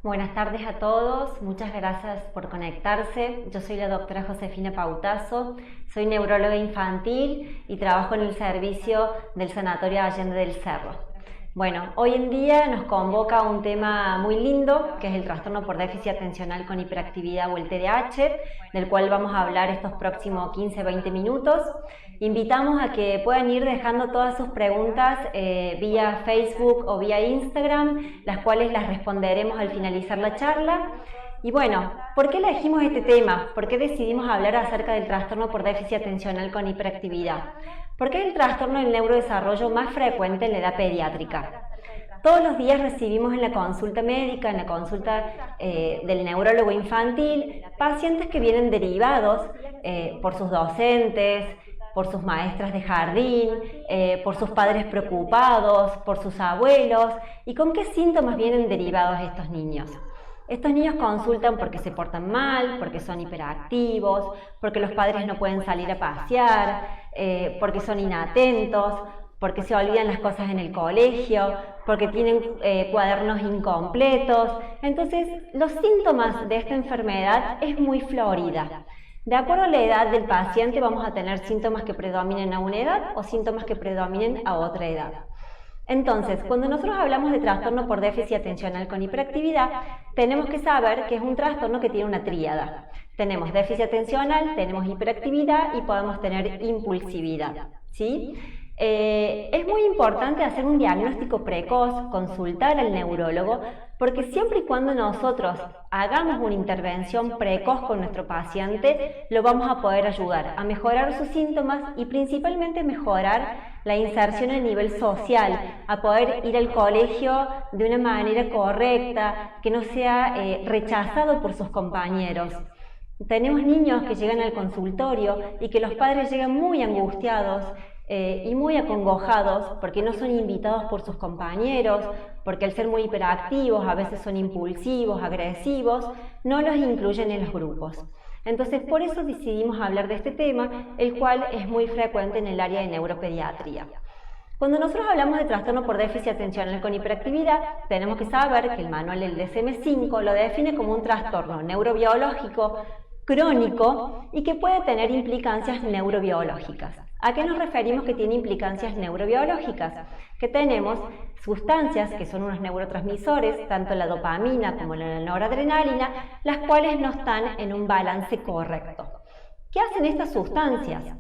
Buenas tardes a todos, muchas gracias por conectarse. Yo soy la doctora Josefina Pautazo, soy neuróloga infantil y trabajo en el servicio del Sanatorio Allende del Cerro. Bueno, hoy en día nos convoca un tema muy lindo, que es el trastorno por déficit atencional con hiperactividad o el TDAH, del cual vamos a hablar estos próximos 15-20 minutos. Invitamos a que puedan ir dejando todas sus preguntas vía Facebook o vía Instagram, las cuales las responderemos al finalizar la charla. Y bueno, ¿por qué elegimos este tema? ¿Por qué decidimos hablar acerca del trastorno por déficit atencional con hiperactividad? Porque es el trastorno del neurodesarrollo más frecuente en la edad pediátrica. Todos los días recibimos en la consulta médica, en la consulta del neurólogo infantil, pacientes que vienen derivados por sus docentes, por sus maestras de jardín, por sus padres preocupados, por sus abuelos. ¿Y con qué síntomas vienen derivados estos niños? Estos niños consultan porque se portan mal, porque son hiperactivos, porque los padres no pueden salir a pasear, porque son inatentos, porque se olvidan las cosas en el colegio, porque tienen cuadernos incompletos. Entonces, los síntomas de esta enfermedad es muy florida. De acuerdo a la edad del paciente vamos a tener síntomas que predominen a una edad o síntomas que predominen a otra edad. Entonces, cuando nosotros hablamos de trastorno por déficit atencional con hiperactividad, tenemos que saber que es un trastorno que tiene una tríada. Tenemos déficit atencional, tenemos hiperactividad y podemos tener impulsividad, ¿sí? Es muy importante hacer un diagnóstico precoz, consultar al neurólogo, porque siempre y cuando nosotros hagamos una intervención precoz con nuestro paciente, lo vamos a poder ayudar a mejorar sus síntomas y principalmente mejorar la inserción a nivel social, a poder ir al colegio de una manera correcta, que no sea rechazado por sus compañeros. Tenemos niños que llegan al consultorio y que los padres llegan muy angustiados y muy acongojados porque no son invitados por sus compañeros, porque al ser muy hiperactivos, a veces son impulsivos, agresivos, no los incluyen en los grupos. Entonces, por eso decidimos hablar de este tema, el cual es muy frecuente en el área de neuropediatría. Cuando nosotros hablamos de trastorno por déficit atencional con hiperactividad, tenemos que saber que el manual del DSM-5 lo define como un trastorno neurobiológico crónico y que puede tener implicancias neurobiológicas. ¿A qué nos referimos que tiene implicancias neurobiológicas? Que tenemos sustancias que son unos neurotransmisores, tanto la dopamina como la noradrenalina, las cuales no están en un balance correcto. ¿Qué hacen estas sustancias?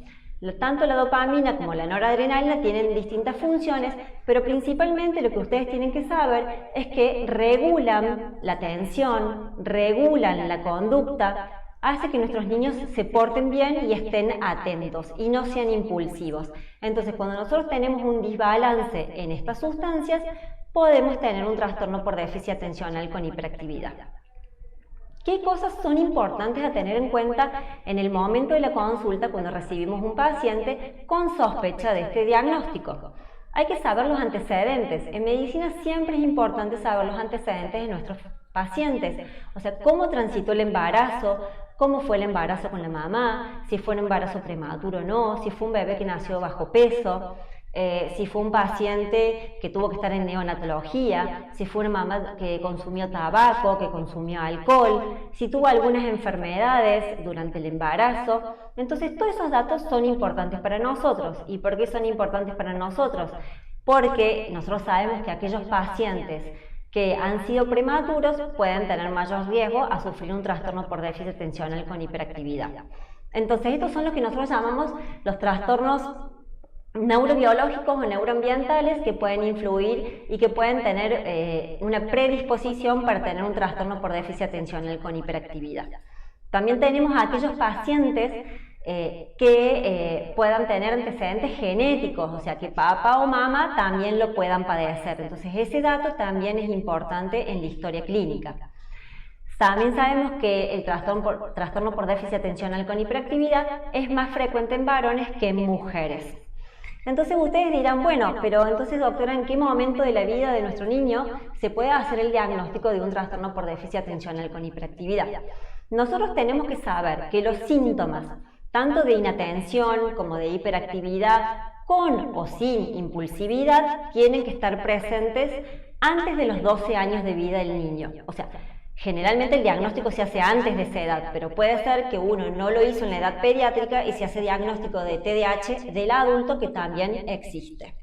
Tanto la dopamina como la noradrenalina tienen distintas funciones, pero principalmente lo que ustedes tienen que saber es que regulan la atención, regulan la conducta, hace que nuestros niños se porten bien y estén atentos y no sean impulsivos. Entonces, cuando nosotros tenemos un desbalance en estas sustancias, podemos tener un trastorno por déficit atencional con hiperactividad. ¿Qué cosas son importantes a tener en cuenta en el momento de la consulta cuando recibimos un paciente con sospecha de este diagnóstico? Hay que saber los antecedentes. En medicina siempre es importante saber los antecedentes de nuestros pacientes, o sea, cómo transitó el embarazo, cómo fue el embarazo con la mamá, si fue un embarazo prematuro o no, si fue un bebé que nació bajo peso, si fue un paciente que tuvo que estar en neonatología, si fue una mamá que consumió tabaco, que consumió alcohol, si tuvo algunas enfermedades durante el embarazo. Entonces, todos esos datos son importantes para nosotros. ¿Y por qué son importantes para nosotros? Porque nosotros sabemos que aquellos pacientes que han sido prematuros pueden tener mayor riesgo a sufrir un trastorno por déficit atencional con hiperactividad. Entonces, estos son los que nosotros llamamos los trastornos neurobiológicos o neuroambientales que pueden influir y que pueden tener una predisposición para tener un trastorno por déficit atencional con hiperactividad. También tenemos a aquellos pacientes que puedan tener antecedentes genéticos, o sea que papá o mamá también lo puedan padecer. Entonces ese dato también es importante en la historia clínica. También sabemos que el trastorno por déficit atencional con hiperactividad es más frecuente en varones que en mujeres. Entonces ustedes dirán, bueno, pero entonces doctora, ¿en qué momento de la vida de nuestro niño se puede hacer el diagnóstico de un trastorno por déficit atencional con hiperactividad? Nosotros tenemos que saber que los síntomas, tanto de inatención como de hiperactividad, con o sin impulsividad, tienen que estar presentes antes de los 12 años de vida del niño. O sea, Generalmente el diagnóstico se hace antes de esa edad, pero puede ser que uno no lo hizo en la edad pediátrica y se hace diagnóstico de TDAH del adulto, que también existe.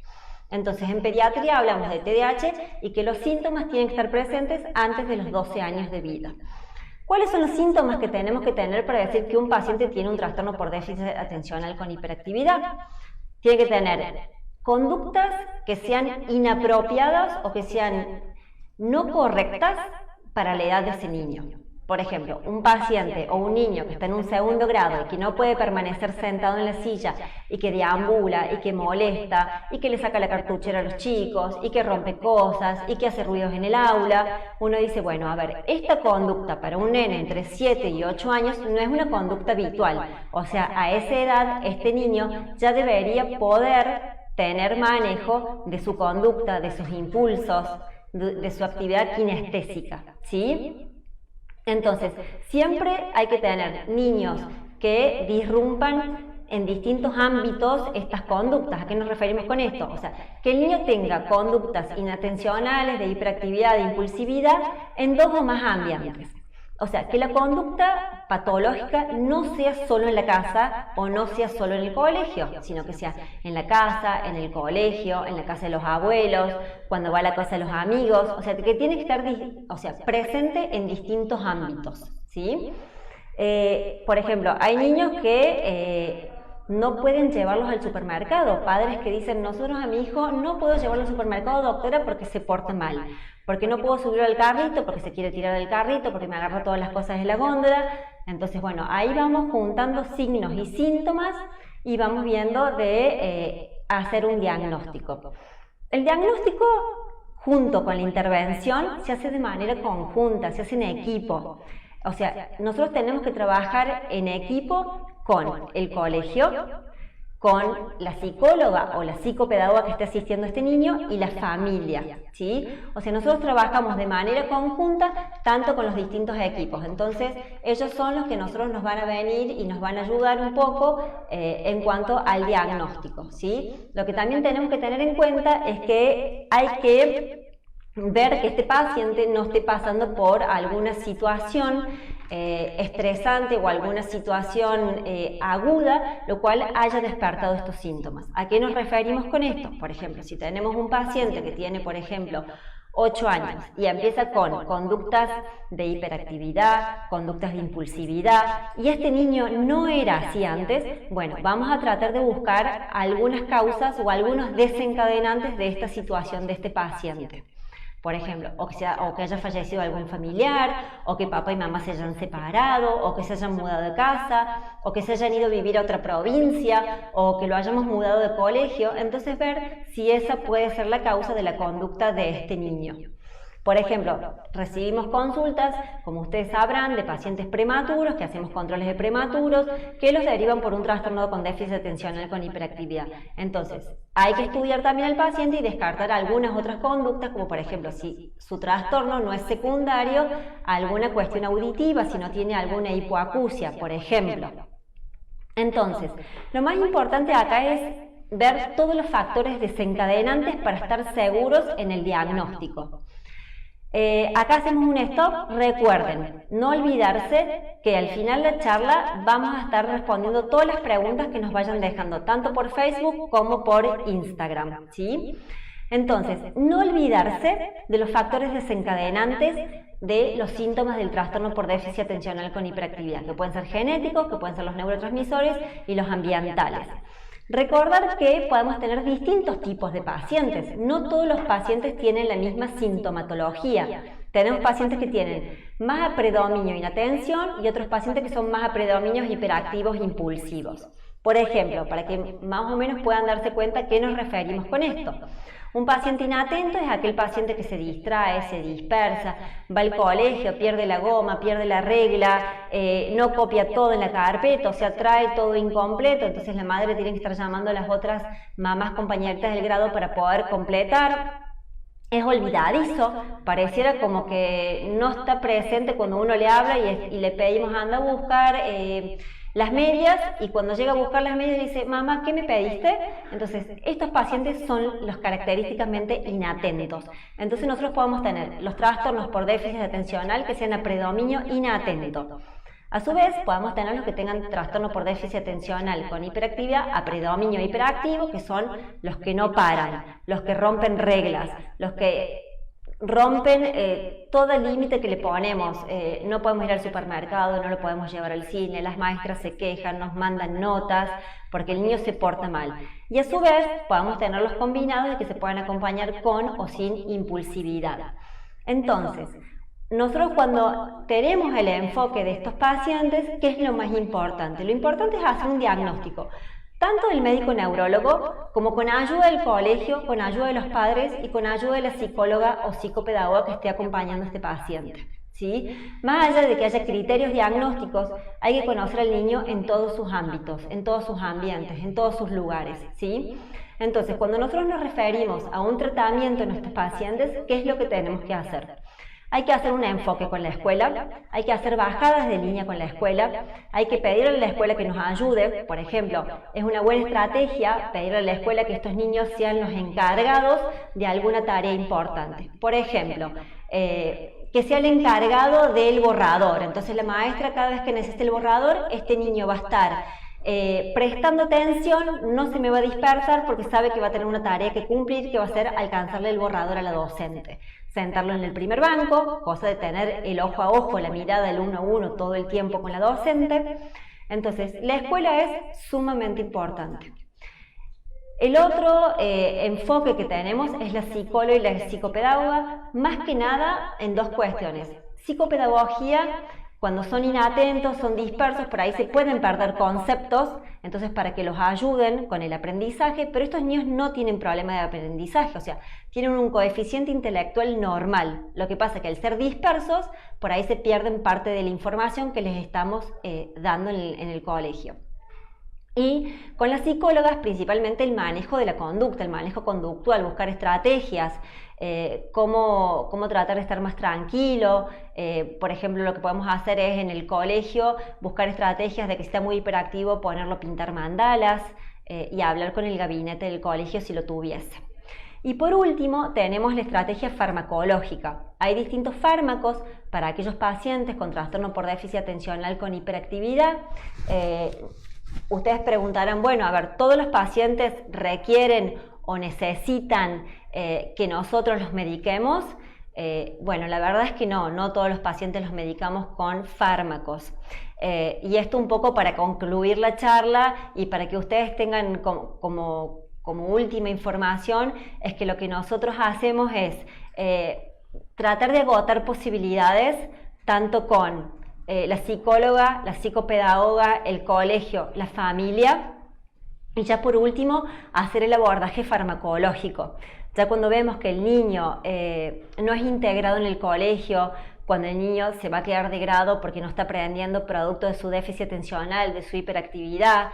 Entonces, en pediatría hablamos de TDAH y que los síntomas tienen que estar presentes antes de los 12 años de vida. ¿Cuáles son los síntomas que tenemos que tener para decir que un paciente tiene un trastorno por déficit atencional con hiperactividad? Tiene que tener conductas que sean inapropiadas o que sean no correctas para la edad de ese niño. Por ejemplo, un paciente o un niño que está en un segundo grado y que no puede permanecer sentado en la silla y que deambula y que molesta y que le saca la cartuchera a los chicos y que rompe cosas y que hace ruidos en el aula, uno dice, bueno, a ver, esta conducta para un nene entre 7 y 8 años no es una conducta habitual. O sea, a esa edad este niño ya debería poder tener manejo de su conducta, de sus impulsos, de su actividad kinestésica, ¿sí? Entonces, siempre hay que tener niños que disrumpan en distintos ámbitos estas conductas. ¿A qué nos referimos con esto? O sea, que el niño tenga conductas inatencionales, de hiperactividad, de impulsividad en 2 o más ambientes. O sea, que la conducta patológica no sea solo en la casa o no sea solo en el colegio, sino que sea en la casa, en el colegio, en la casa de los abuelos, cuando va a la casa de los amigos. O sea, que tiene que estar presente en distintos ámbitos, ¿sí? Por ejemplo, hay niños que no pueden llevarlos al supermercado. Padres que dicen, nosotros a mi hijo no puedo llevarlo al supermercado, doctora, porque se porta mal. Porque no puedo subirlo al carrito, porque se quiere tirar del carrito, porque me agarra todas las cosas de la góndola. Entonces, bueno, ahí vamos juntando signos y síntomas y vamos viendo de hacer un diagnóstico. El diagnóstico, junto con la intervención, se hace de manera conjunta, se hace en equipo. O sea, nosotros tenemos que trabajar en equipo con el colegio, con la psicóloga o la psicopedagoga que esté asistiendo a este niño y la familia, ¿sí? O sea, nosotros trabajamos de manera conjunta tanto con los distintos equipos. Entonces, ellos son los que nosotros nos van a venir y nos van a ayudar un poco en cuanto al diagnóstico, ¿sí? Lo que también tenemos que tener en cuenta es que hay que ver que este paciente no esté pasando por alguna situación estresante o alguna situación aguda, lo cual haya despertado estos síntomas. ¿A qué nos referimos con esto? Por ejemplo, si tenemos un paciente que tiene, por ejemplo, 8 años y empieza con conductas de hiperactividad, conductas de impulsividad, y este niño no era así antes, bueno, vamos a tratar de buscar algunas causas o algunos desencadenantes de esta situación de este paciente. Por ejemplo, o que haya fallecido algún familiar, o que papá y mamá se hayan separado, o que se hayan mudado de casa, o que se hayan ido a vivir a otra provincia, o que lo hayamos mudado de colegio. Entonces, ver si esa puede ser la causa de la conducta de este niño. Por ejemplo, recibimos consultas, como ustedes sabrán, de pacientes prematuros, que hacemos controles de prematuros, que los derivan por un trastorno con déficit atencional con hiperactividad. Entonces, hay que estudiar también al paciente y descartar algunas otras conductas, como por ejemplo, si su trastorno no es secundario a alguna cuestión auditiva, si no tiene alguna hipoacusia, por ejemplo. Entonces, lo más importante acá es ver todos los factores desencadenantes para estar seguros en el diagnóstico. Acá hacemos un stop. Recuerden, no olvidarse que al final de la charla vamos a estar respondiendo todas las preguntas que nos vayan dejando, tanto por Facebook como por Instagram, ¿sí? Entonces, no olvidarse de los factores desencadenantes de los síntomas del trastorno por déficit atencional con hiperactividad, que pueden ser genéticos, que pueden ser los neurotransmisores y los ambientales. Recordar que podemos tener distintos tipos de pacientes. No todos los pacientes tienen la misma sintomatología. Tenemos pacientes que tienen más a predominio inatención y otros pacientes que son más a predominios hiperactivos e impulsivos. Por ejemplo, para que más o menos puedan darse cuenta a qué nos referimos con esto. Un paciente inatento es aquel paciente que se distrae, se dispersa, va al colegio, pierde la goma, pierde la regla, no copia todo en la carpeta, o sea, trae todo incompleto, entonces la madre tiene que estar llamando a las otras mamás compañeritas del grado para poder completar. Es olvidadizo, pareciera como que no está presente cuando uno le habla y le pedimos anda a buscar las medias, y cuando llega a buscar las medias dice, mamá, ¿qué me pediste? Entonces, estos pacientes son los característicamente inatentos. Entonces, nosotros podemos tener los trastornos por déficit atencional que sean a predominio inatento. A su vez, podemos tener los que tengan trastorno por déficit atencional con hiperactividad a predominio hiperactivo, que son los que no paran, los que rompen reglas, los que rompen todo el límite que le ponemos. No podemos ir al supermercado, no lo podemos llevar al cine, las maestras se quejan, nos mandan notas porque el niño se porta mal. Y a su vez podemos tener los combinados de que se pueden acompañar con o sin impulsividad. Entonces, nosotros cuando tenemos el enfoque de estos pacientes, ¿qué es lo más importante? Lo importante es hacer un diagnóstico, tanto del médico neurólogo como con ayuda del colegio, con ayuda de los padres y con ayuda de la psicóloga o psicopedagoga que esté acompañando a este paciente, ¿sí? Más allá de que haya criterios diagnósticos, hay que conocer al niño en todos sus ámbitos, en todos sus ambientes, en todos sus lugares, ¿sí? Entonces, cuando nosotros nos referimos a un tratamiento en nuestros pacientes, ¿qué es lo que tenemos que hacer? Hay que hacer un enfoque con la escuela, hay que hacer bajadas de línea con la escuela, hay que pedirle a la escuela que nos ayude. Por ejemplo, es una buena estrategia pedirle a la escuela que estos niños sean los encargados de alguna tarea importante. Por ejemplo, que sea el encargado del borrador. Entonces la maestra, cada vez que necesite el borrador, este niño va a estar prestando atención, no se me va a dispersar porque sabe que va a tener una tarea que cumplir, que va a ser alcanzarle el borrador a la docente. Sentarlo en el primer banco, cosa de tener el ojo a ojo, la mirada, el uno a uno todo el tiempo con la docente. Entonces, la escuela es sumamente importante. El otro enfoque que tenemos es la psicóloga y la psicopedagoga, más que nada en dos cuestiones. Psicopedagogía, cuando son inatentos, son dispersos, por ahí se pueden perder conceptos, entonces para que los ayuden con el aprendizaje, pero estos niños no tienen problema de aprendizaje, o sea, tienen un coeficiente intelectual normal. Lo que pasa es que al ser dispersos, por ahí se pierden parte de la información que les estamos dando en el colegio. Y con las psicólogas principalmente el manejo de la conducta, el manejo conductual, buscar estrategias, cómo tratar de estar más tranquilo. Por ejemplo, lo que podemos hacer es en el colegio buscar estrategias de que si está muy hiperactivo ponerlo a pintar mandalas y hablar con el gabinete del colegio si lo tuviese. Y por último tenemos la estrategia farmacológica. Hay distintos fármacos para aquellos pacientes con trastorno por déficit atencional con hiperactividad. Ustedes preguntarán, bueno, a ver, ¿todos los pacientes requieren o necesitan que nosotros los mediquemos? Bueno, la verdad es que no todos los pacientes los medicamos con fármacos. Y esto un poco para concluir la charla y para que ustedes tengan como última información, es que lo que nosotros hacemos es tratar de agotar posibilidades tanto con la psicóloga, la psicopedagoga, el colegio, la familia, y ya por último hacer el abordaje farmacológico. Ya cuando vemos que el niño no es integrado en el colegio, cuando el niño se va a quedar de grado porque no está aprendiendo producto de su déficit atencional, de su hiperactividad,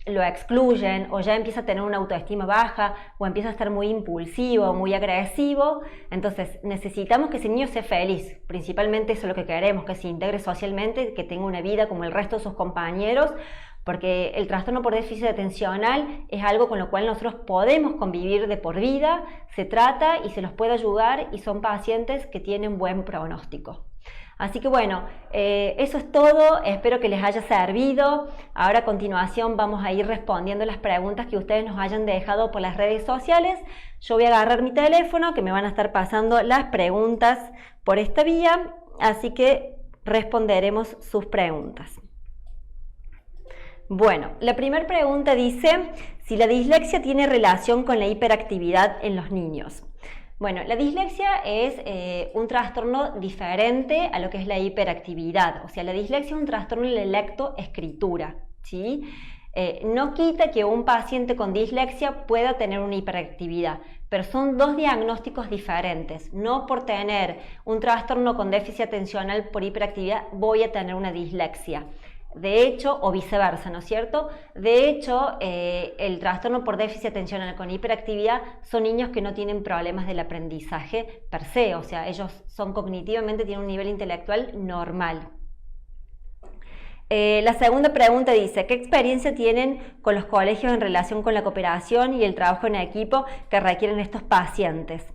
lo excluyen o ya empieza a tener una autoestima baja o empieza a estar muy impulsivo, muy agresivo, entonces necesitamos que ese niño sea feliz, principalmente eso es lo que queremos, que se integre socialmente, que tenga una vida como el resto de sus compañeros, porque el trastorno por déficit atencional es algo con lo cual nosotros podemos convivir de por vida, se trata y se los puede ayudar y son pacientes que tienen buen pronóstico. Así que bueno, eso es todo, espero que les haya servido. Ahora a continuación vamos a ir respondiendo las preguntas que ustedes nos hayan dejado por las redes sociales. Yo voy a agarrar mi teléfono que me van a estar pasando las preguntas por esta vía, así que responderemos sus preguntas. Bueno, la primera pregunta dice si la dislexia tiene relación con la hiperactividad en los niños. Bueno, la dislexia es un trastorno diferente a lo que es la hiperactividad. O sea, la dislexia es un trastorno en la lectoescritura, ¿sí? No quita que un paciente con dislexia pueda tener una hiperactividad, pero son dos diagnósticos diferentes. No por tener un trastorno con déficit atencional por hiperactividad voy a tener una dislexia. De hecho, o viceversa, ¿no es cierto? De hecho, el trastorno por déficit atencional con hiperactividad son niños que no tienen problemas del aprendizaje per se, o sea, ellos son cognitivamente, tienen un nivel intelectual normal. La segunda pregunta dice, ¿qué experiencia tienen con los colegios en relación con la cooperación y el trabajo en equipo que requieren estos pacientes?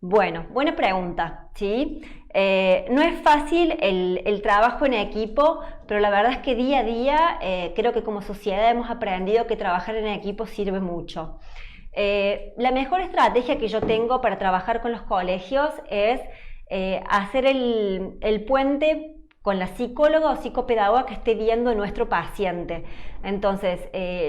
Bueno, buena pregunta, ¿sí? No es fácil el trabajo en equipo, pero la verdad es que día a día creo que como sociedad hemos aprendido que trabajar en equipo sirve mucho. La mejor estrategia que yo tengo para trabajar con los colegios es hacer el puente con la psicóloga o psicopedagoga que esté viendo a nuestro paciente. Entonces,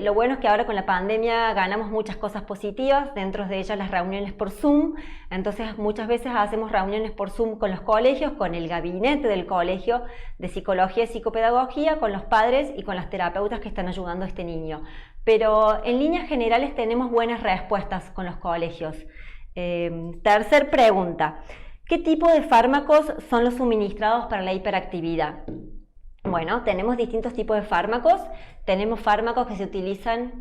lo bueno es que ahora con la pandemia ganamos muchas cosas positivas, dentro de ellas las reuniones por Zoom. Entonces, muchas veces hacemos reuniones por Zoom con los colegios, con el gabinete del colegio de psicología y psicopedagogía, con los padres y con las terapeutas que están ayudando a este niño. Pero en líneas generales tenemos buenas respuestas con los colegios. Tercer pregunta. ¿Qué tipo de fármacos son los suministrados para la hiperactividad? Bueno, tenemos distintos tipos de fármacos. Tenemos fármacos que se utilizan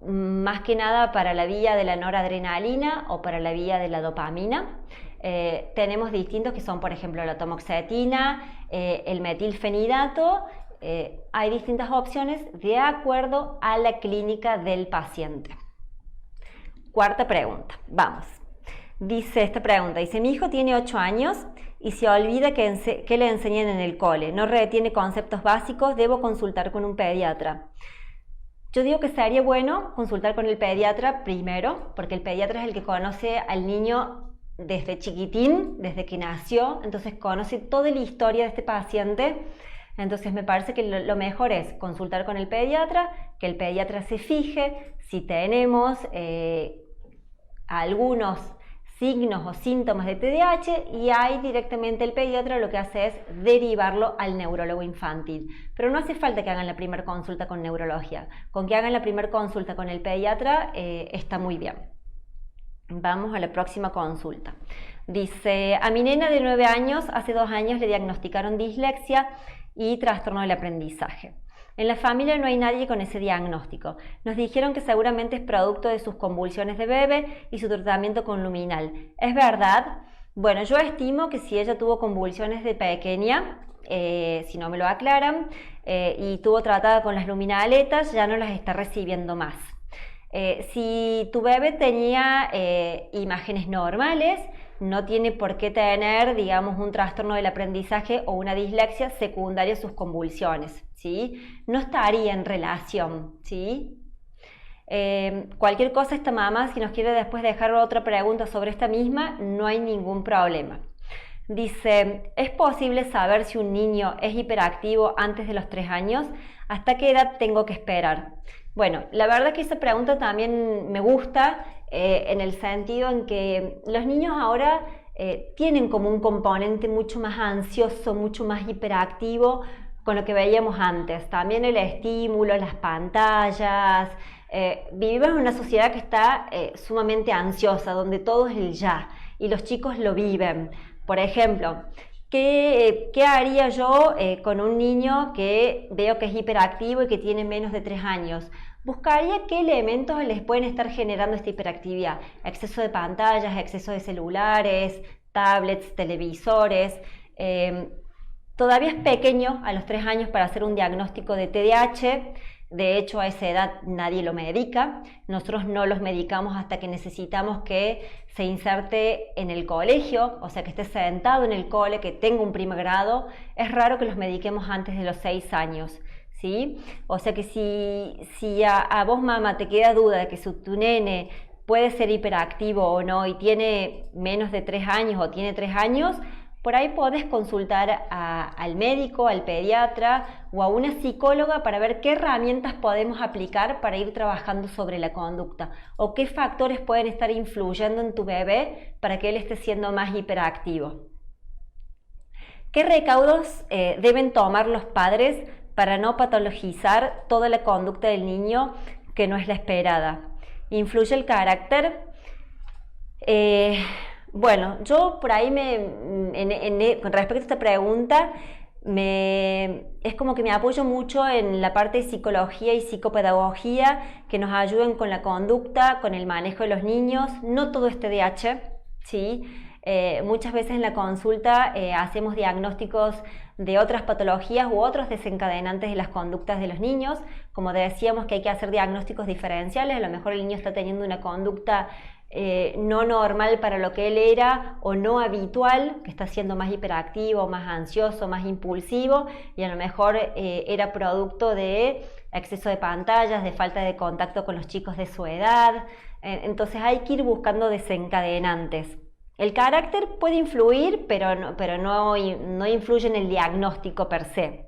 más que nada para la vía de la noradrenalina o para la vía de la dopamina. Tenemos distintos que son, por ejemplo, la tamoxetina, el metilfenidato. Hay distintas opciones de acuerdo a la clínica del paciente. Cuarta pregunta, vamos. Dice esta pregunta, mi hijo tiene 8 años y se olvida que le enseñan en el cole, no retiene conceptos básicos, debo consultar con un pediatra. Yo digo que sería bueno consultar con el pediatra primero, porque el pediatra es el que conoce al niño desde chiquitín, desde que nació, entonces conoce toda la historia de este paciente. Entonces me parece que lo mejor es consultar con el pediatra, que el pediatra se fije si tenemos algunos signos o síntomas de TDAH y ahí directamente el pediatra lo que hace es derivarlo al neurólogo infantil. Pero no hace falta que hagan la primera consulta con neurología. Con que hagan la primera consulta con el pediatra está muy bien. Vamos a la próxima consulta. Dice, a mi nena de 9 años, hace 2 años le diagnosticaron dislexia y trastorno del aprendizaje. En la familia no hay nadie con ese diagnóstico. Nos dijeron que seguramente es producto de sus convulsiones de bebé y su tratamiento con luminal. ¿Es verdad? Bueno, yo estimo que si ella tuvo convulsiones de pequeña, si no me lo aclaran, y tuvo tratada con las luminaletas, ya no las está recibiendo más. Si tu bebé tenía imágenes normales, no tiene por qué tener, digamos, un trastorno del aprendizaje o una dislexia secundaria a sus convulsiones, ¿sí? No estaría en relación, ¿sí? Cualquier cosa, esta mamá, si nos quiere después dejar otra pregunta sobre esta misma, no hay ningún problema. Dice, ¿es posible saber si un niño es hiperactivo antes de los 3 años? ¿Hasta qué edad tengo que esperar? Bueno, la verdad que esa pregunta también me gusta en el sentido en que los niños ahora tienen como un componente mucho más ansioso, mucho más hiperactivo con lo que veíamos antes. También el estímulo, las pantallas. Vivimos en una sociedad que está sumamente ansiosa, donde todo es el ya y los chicos lo viven. Por ejemplo, ¿qué haría yo con un niño que veo que es hiperactivo y que tiene menos de 3 años? Buscaría qué elementos les pueden estar generando esta hiperactividad. Exceso de pantallas, exceso de celulares, tablets, televisores. Todavía es pequeño, a los 3 años, para hacer un diagnóstico de TDAH. De hecho, a esa edad nadie lo medica. Nosotros no los medicamos hasta que necesitamos que se inserte en el colegio, o sea, que esté sentado en el cole, que tenga un primer grado. Es raro que los mediquemos antes de los 6 años, ¿sí? O sea que si a vos, mamá, te queda duda de que tu nene puede ser hiperactivo o no y tiene menos de 3 años o tiene 3 años, por ahí podés consultar al médico, al pediatra o a una psicóloga para ver qué herramientas podemos aplicar para ir trabajando sobre la conducta o qué factores pueden estar influyendo en tu bebé para que él esté siendo más hiperactivo. ¿Qué recaudos deben tomar los padres para no patologizar toda la conducta del niño que no es la esperada? ¿Influye el carácter? Bueno, yo por ahí con respecto a esta pregunta, es como que me apoyo mucho en la parte de psicología y psicopedagogía que nos ayuden con la conducta, con el manejo de los niños. No todo es TDAH, ¿sí? Muchas veces en la consulta hacemos diagnósticos de otras patologías u otros desencadenantes de las conductas de los niños. Como decíamos que hay que hacer diagnósticos diferenciales, a lo mejor el niño está teniendo una conducta no normal para lo que él era o no habitual, que está siendo más hiperactivo, más ansioso, más impulsivo, y a lo mejor era producto de exceso de pantallas, de falta de contacto con los chicos de su edad. Entonces hay que ir buscando desencadenantes. El carácter puede influir, pero no influye en el diagnóstico per se.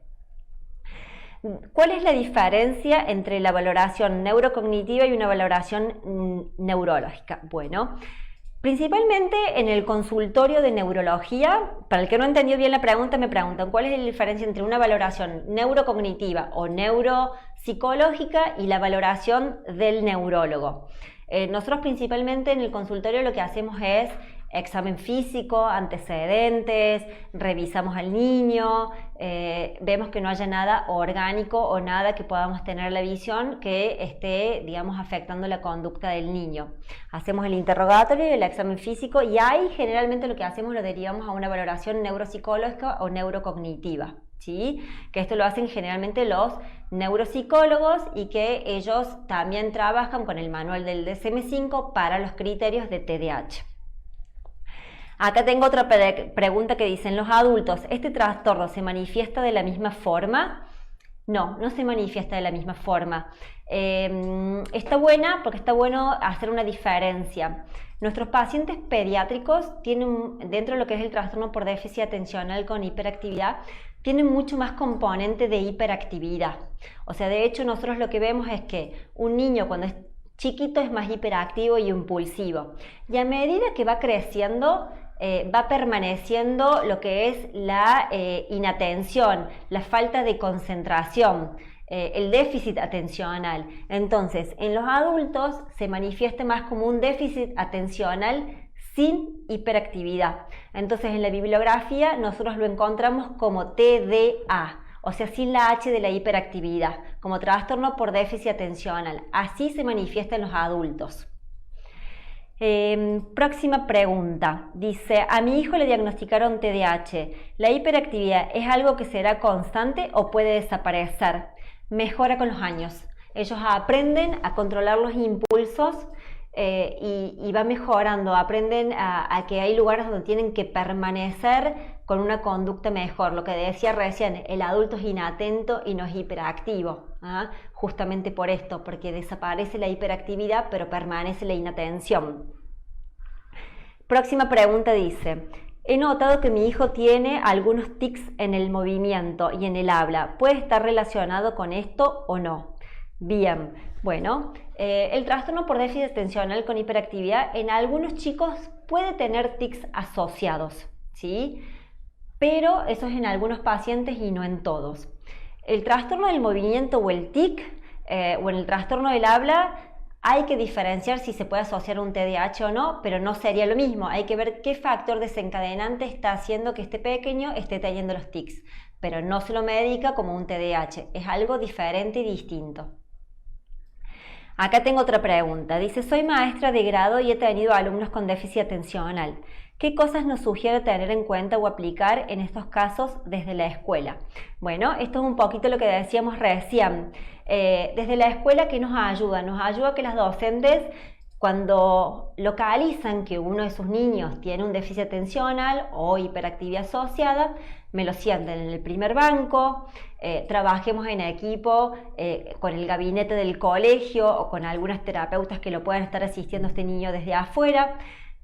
¿Cuál es la diferencia entre la valoración neurocognitiva y una valoración neurológica? Bueno, principalmente en el consultorio de neurología, para el que no entendió bien la pregunta, me preguntan cuál es la diferencia entre una valoración neurocognitiva o neuropsicológica y la valoración del neurólogo. Nosotros principalmente en el consultorio lo que hacemos es examen físico, antecedentes, revisamos al niño, vemos que no haya nada orgánico o nada que podamos tener en la visión que esté, digamos, afectando la conducta del niño. Hacemos el interrogatorio y el examen físico, y ahí generalmente lo que hacemos lo derivamos a una valoración neuropsicológica o neurocognitiva, ¿sí? Que esto lo hacen generalmente los neuropsicólogos, y que ellos también trabajan con el manual del DSM-5 para los criterios de TDAH. Acá tengo otra pregunta que dice: ¿en los adultos este trastorno se manifiesta de la misma forma? No, no se manifiesta de la misma forma. Está buena porque está bueno hacer una diferencia. Nuestros pacientes pediátricos tienen, dentro de lo que es el trastorno por déficit atencional con hiperactividad, tienen mucho más componente de hiperactividad. O sea, de hecho nosotros lo que vemos es que un niño cuando es chiquito es más hiperactivo y impulsivo, y a medida que va creciendo va permaneciendo lo que es la inatención, la falta de concentración, el déficit atencional. Entonces, en los adultos se manifiesta más como un déficit atencional sin hiperactividad. Entonces, en la bibliografía nosotros lo encontramos como TDA, o sea, sin la H de la hiperactividad, como trastorno por déficit atencional. Así se manifiesta en los adultos. Próxima pregunta, dice: a mi hijo le diagnosticaron TDAH, ¿la hiperactividad es algo que será constante o puede desaparecer? Mejora con los años. Ellos aprenden a controlar los impulsos y va mejorando, aprenden a que hay lugares donde tienen que permanecer con una conducta mejor. Lo que decía recién, el adulto es inatento y no es hiperactivo, justamente por esto, porque desaparece la hiperactividad pero permanece la inatención. Próxima pregunta dice: he notado que mi hijo tiene algunos tics en el movimiento y en el habla. ¿Puede estar relacionado con esto o no? Bien, bueno, el trastorno por déficit atencional con hiperactividad en algunos chicos puede tener tics asociados, ¿sí? Pero eso es en algunos pacientes y no en todos. El trastorno del movimiento o el tic o en el trastorno del habla hay que diferenciar si se puede asociar a un TDAH o no, pero no sería lo mismo. Hay que ver qué factor desencadenante está haciendo que este pequeño esté teniendo los tics, pero no se lo medica como un TDAH. Es algo diferente y distinto. Acá tengo otra pregunta. Dice: soy maestra de grado y he tenido alumnos con déficit atencional. ¿Qué cosas nos sugiere tener en cuenta o aplicar en estos casos desde la escuela? Bueno, esto es un poquito lo que decíamos recién. Desde la escuela, ¿qué nos ayuda? Nos ayuda que las docentes, cuando localizan que uno de sus niños tiene un déficit atencional o hiperactividad asociada, me lo sienten en el primer banco, trabajemos en equipo con el gabinete del colegio o con algunas terapeutas que lo puedan estar asistiendo a este niño desde afuera,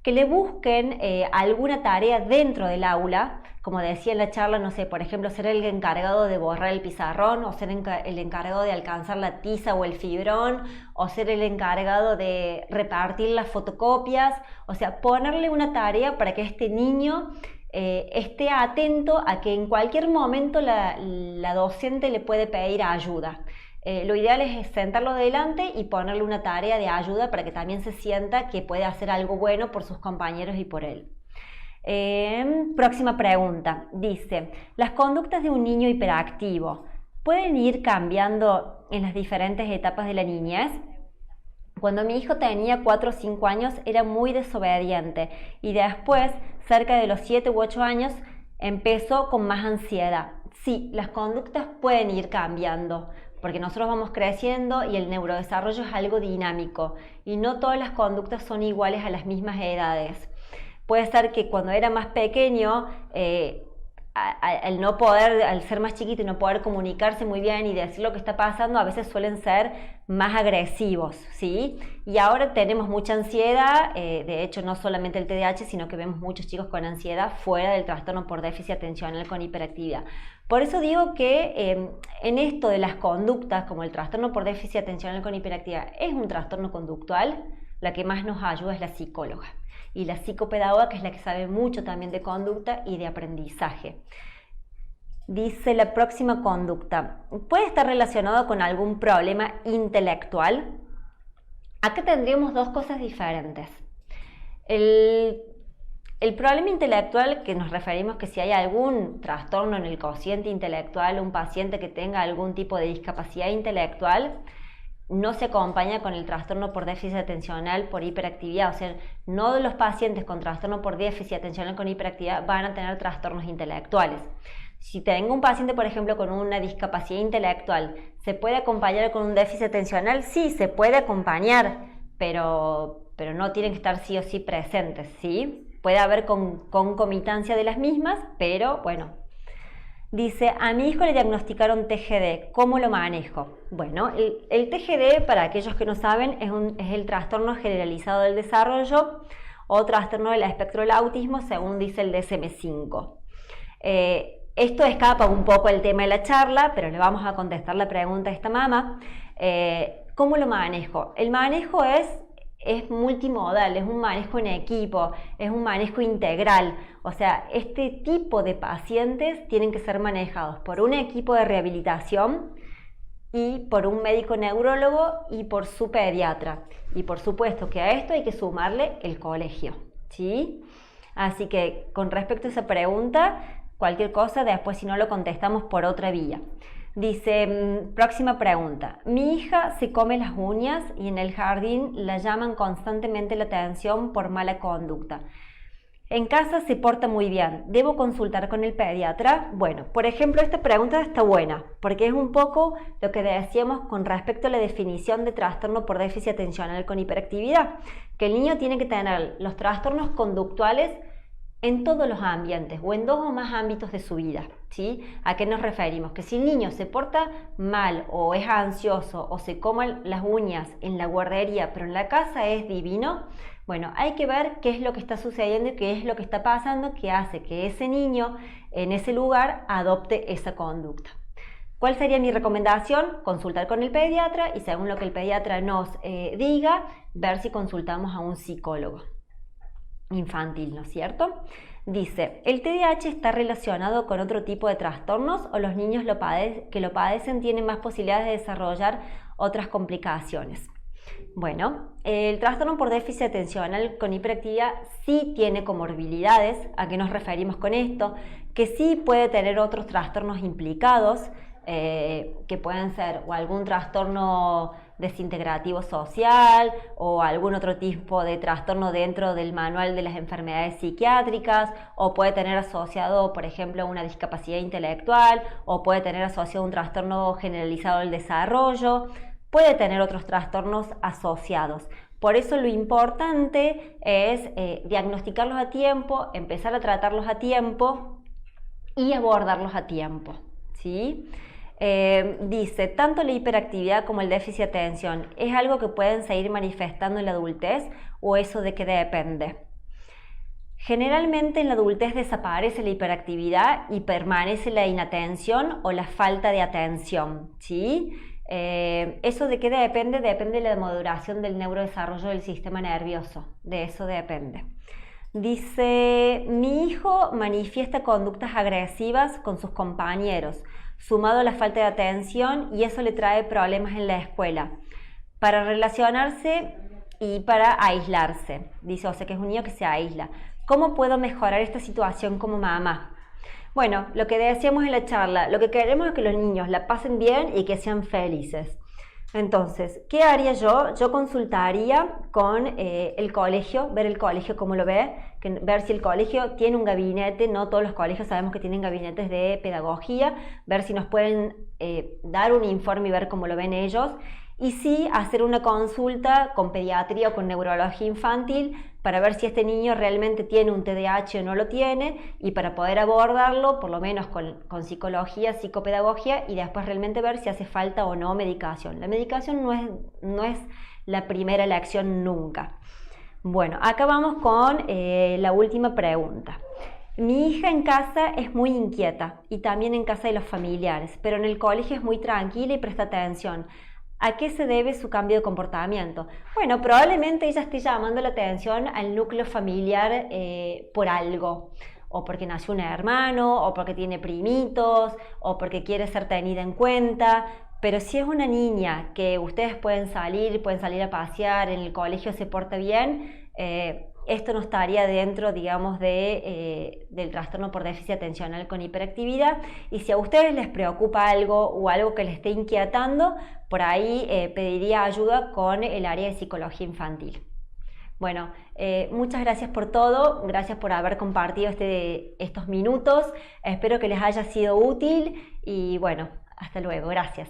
que le busquen alguna tarea dentro del aula, como decía en la charla, no sé, por ejemplo, ser el encargado de borrar el pizarrón, o ser el encargado de alcanzar la tiza o el fibrón, o ser el encargado de repartir las fotocopias. O sea, ponerle una tarea para que este niño esté atento a que en cualquier momento la docente le puede pedir ayuda. Lo ideal es sentarlo delante y ponerle una tarea de ayuda para que también se sienta que puede hacer algo bueno por sus compañeros y por él. Próxima pregunta. Dice: ¿las conductas de un niño hiperactivo pueden ir cambiando en las diferentes etapas de la niñez? Cuando mi hijo tenía 4 o 5 años era muy desobediente y después, cerca de los 7 u 8 años, empezó con más ansiedad. Sí, las conductas pueden ir cambiando porque nosotros vamos creciendo y el neurodesarrollo es algo dinámico y no todas las conductas son iguales a las mismas edades. Puede ser que cuando era más pequeño, al ser más chiquito y no poder comunicarse muy bien y decir lo que está pasando, a veces suelen ser más agresivos, ¿sí? Y ahora tenemos mucha ansiedad, de hecho no solamente el TDAH, sino que vemos muchos chicos con ansiedad fuera del trastorno por déficit atencional con hiperactividad. Por eso digo que en esto de las conductas, como el trastorno por déficit atencional con hiperactividad es un trastorno conductual, la que más nos ayuda es la psicóloga. Y la psicopedagoga, que es la que sabe mucho también de conducta y de aprendizaje. Dice la próxima conducta, ¿puede estar relacionado con algún problema intelectual? Acá tendríamos dos cosas diferentes. El problema intelectual, que nos referimos que si hay algún trastorno en el cociente intelectual, un paciente que tenga algún tipo de discapacidad intelectual, no se acompaña con el trastorno por déficit atencional por hiperactividad, o sea, no de los pacientes con trastorno por déficit atencional con hiperactividad van a tener trastornos intelectuales. Si tengo un paciente, por ejemplo, con una discapacidad intelectual, ¿se puede acompañar con un déficit atencional? Sí, se puede acompañar, pero no tienen que estar sí o sí presentes, ¿sí? Puede haber concomitancia de las mismas, pero bueno. Dice, a mi hijo le diagnosticaron TGD, ¿cómo lo manejo? Bueno, el TGD, para aquellos que no saben, es el trastorno generalizado del desarrollo o trastorno del espectro del autismo, según dice el DSM-5. Esto escapa un poco el tema de la charla, pero le vamos a contestar la pregunta a esta mamá. ¿Cómo lo manejo? El manejo es multimodal, es un manejo en equipo, es un manejo integral. O sea, este tipo de pacientes tienen que ser manejados por un equipo de rehabilitación y por un médico neurólogo y por su pediatra. Y por supuesto que a esto hay que sumarle el colegio, ¿sí? Así que con respecto a esa pregunta, cualquier cosa, después si no lo contestamos por otra vía. Dice, próxima pregunta. Mi hija se come las uñas y en el jardín la llaman constantemente la atención por mala conducta. En casa se porta muy bien. ¿Debo consultar con el pediatra? Bueno, por ejemplo, esta pregunta está buena, porque es un poco lo que decíamos con respecto a la definición de trastorno por déficit atencional con hiperactividad, que el niño tiene que tener los trastornos conductuales en todos los ambientes o en 2 o más ámbitos de su vida, ¿sí? ¿A qué nos referimos? Que si el niño se porta mal o es ansioso o se come las uñas en la guardería pero en la casa es divino, bueno, hay que ver qué es lo que está sucediendo y qué es lo que está pasando que hace que ese niño en ese lugar adopte esa conducta. ¿Cuál sería mi recomendación? Consultar con el pediatra y según lo que el pediatra nos diga, ver si consultamos a un psicólogo infantil, ¿no es cierto? Dice, ¿el TDAH está relacionado con otro tipo de trastornos o los niños que lo padecen tienen más posibilidades de desarrollar otras complicaciones? Bueno, el trastorno por déficit atencional con hiperactividad sí tiene comorbilidades. ¿A qué nos referimos con esto? Que sí puede tener otros trastornos implicados, que pueden ser o algún trastorno desintegrativo social o algún otro tipo de trastorno dentro del manual de las enfermedades psiquiátricas, o puede tener asociado, por ejemplo, una discapacidad intelectual, o puede tener asociado un trastorno generalizado del desarrollo, puede tener otros trastornos asociados. Por eso lo importante es diagnosticarlos a tiempo, empezar a tratarlos a tiempo y abordarlos a tiempo, ¿sí? Dice, tanto la hiperactividad como el déficit de atención, ¿es algo que pueden seguir manifestando en la adultez o eso de qué depende? Generalmente en la adultez desaparece la hiperactividad y permanece la inatención o la falta de atención, ¿sí? ¿Eso de qué depende? Depende de la maduración del neurodesarrollo del sistema nervioso, de eso depende. Dice, mi hijo manifiesta conductas agresivas con sus compañeros, sumado a la falta de atención, y eso le trae problemas en la escuela, para relacionarse y para aislarse. Dice, o sea que es un niño que se aísla. ¿Cómo puedo mejorar esta situación como mamá? Bueno, lo que decíamos en la charla, lo que queremos es que los niños la pasen bien y que sean felices. Entonces, ¿qué haría yo? Yo consultaría con el colegio, ver el colegio cómo lo ve, ver si el colegio tiene un gabinete. No todos los colegios sabemos que tienen gabinetes de pedagogía, ver si nos pueden dar un informe y ver cómo lo ven ellos. Y sí, hacer una consulta con pediatría o con neurología infantil para ver si este niño realmente tiene un TDAH o no lo tiene, y para poder abordarlo, por lo menos con psicología, psicopedagogía, y después realmente ver si hace falta o no medicación. La medicación no es la primera elección nunca. Bueno, acá vamos con la última pregunta. Mi hija en casa es muy inquieta y también en casa de los familiares, pero en el colegio es muy tranquila y presta atención. ¿A qué se debe su cambio de comportamiento? Bueno, probablemente ella esté llamando la atención al núcleo familiar por algo, o porque nació un hermano, o porque tiene primitos, o porque quiere ser tenida en cuenta. Pero si es una niña que ustedes pueden salir a pasear, en el colegio se porta bien, esto no estaría dentro, digamos, del trastorno por déficit atencional con hiperactividad. Y si a ustedes les preocupa algo o algo que les esté inquietando, por ahí pediría ayuda con el área de psicología infantil. Bueno, muchas gracias por todo, gracias por haber compartido estos minutos. Espero que les haya sido útil y bueno, hasta luego, gracias.